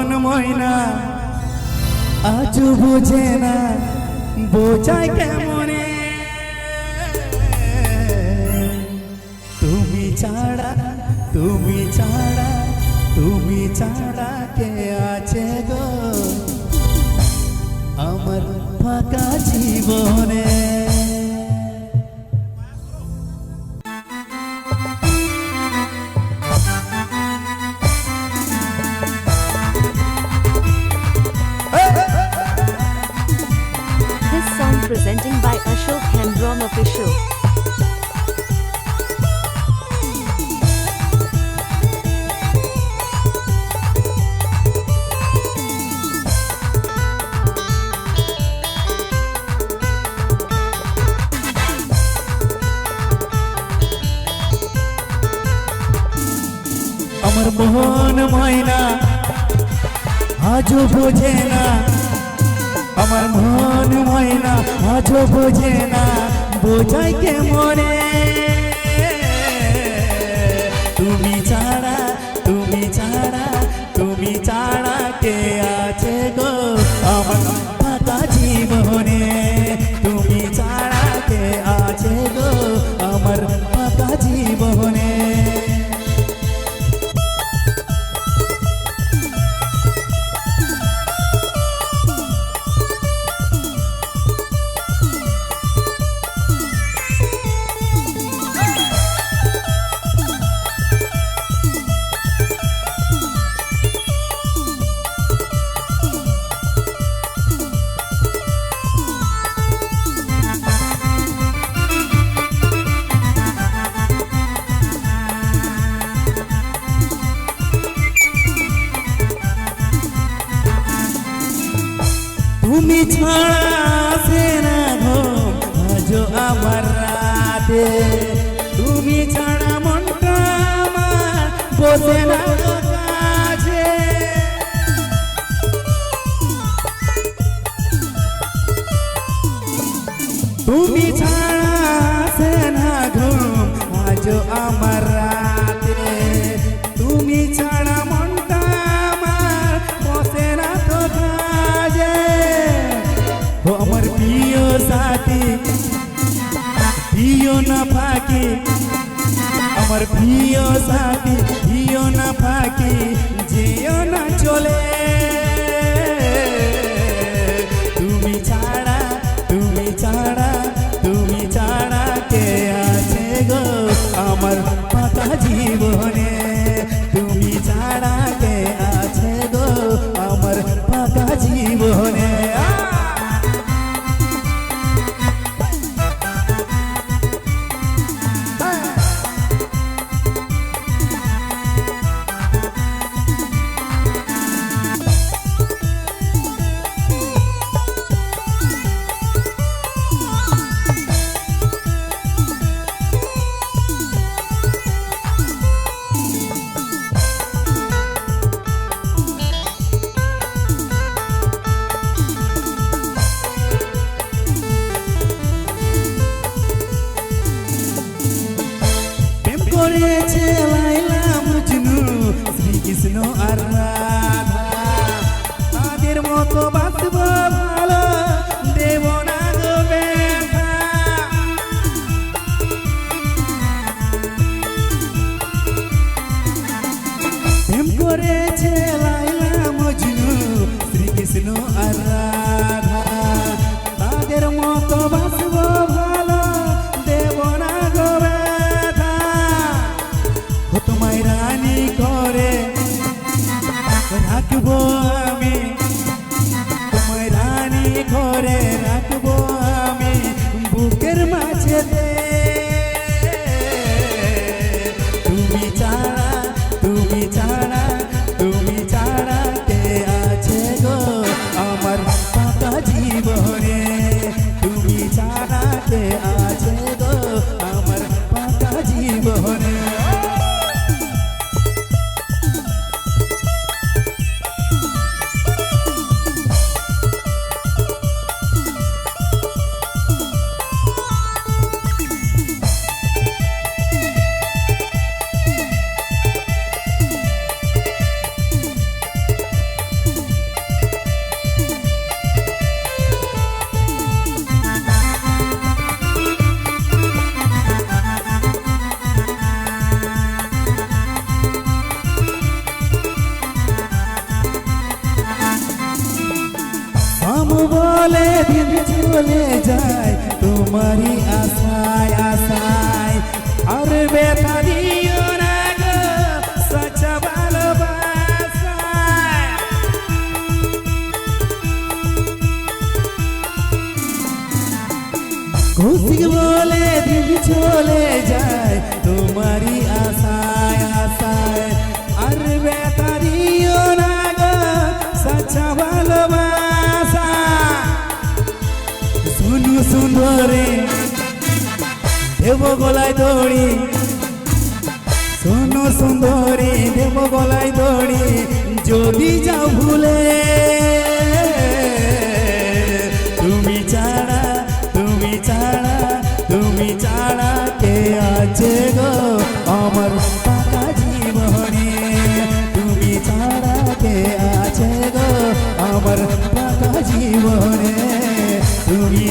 মোহন ময়না আজও বোঝে না বোঝায় কেমনে তুমি ছাড়া তুমি ছাড়া তুমি ছাড়া কে আছে গো আমার ফাঁকা জীবনে This song presenting by Ashok Hendron Official. আমার মোহন ময়না আজও বোঝে না আমার মন ময়না আজও বোঝে না বোঝায় কে মরে তুমি ছাড়া তুমি ছাড়া তুমি ছাড়া কে আছে গো আমার ফাঁকা জীবনে তুমি ছাড়া কে আছে গো আমার ফাঁকা জীবনে তুমি ছাড়া আসে না ঘুম আজও আমার রাতে তুমি ছাড়া মনটা আমার বসে না কাছে তুমি ছাড়া আসে না ঘুম আজও আমার রাতে তুমি ছাড়া মনটা আমার বসে না তো কাছে ও আমার প্রিয় সাথী দিও না ফাঁকি আমার প্রিয় সাথী দিও না ফাঁকি যেও না চলে তুমি ছাড়া তুমি ছাড়া তুমি ছাড়া কে আছে গো আমার ফাঁকা জীবনে তুমি ছাড়া কে আছে গো আমার ফাঁকা জীবনে করেছে লাইলা মজনু শ্রীকৃষ্ণ আর রাধা তাদের মতো বাঁচব ভালো দেব না গো ব্যথা প্রেম করেছে লাইলা মজনু শ্রীকৃষ্ণ আর রাধা তাদের মতো বাঁচব ভালো দেব না গো তোমায় রানী করে রাখবো আমি তোমায় রানী করে রাখবো আমি বুকের মাঝেতে তুমি ছাড়া তুমি ছাড়া তুমি ছাড়া কে আছে গো আমার ফাঁকা জীবনে তুমি ছাড়া কে আছে গো আমার ফাঁকা জীবনে থাম বলে দিন চলে যায় তোমারই আশায় আশায় আর ব্যথা দিও না গো সচ্চা ভালোবাসায় খুশি বলে দিন চলে যায় তোমারই আশায় আশায় আর ব্যথা দিও না গো সচ্চা ভালোবাসা শুনু সুন্দরে দেব গলায় দড়ি শোনো সুন্দরী দেব গলায় দড়ি যদি যাও ভুলে তুমি ছাড়া তুমি ছাড়া তুমি ছাড়া কে আছে গো আমার পাকা জীবনে তুমি ছাড়া কে আছে গো আমার পাকা জীবনে তুমি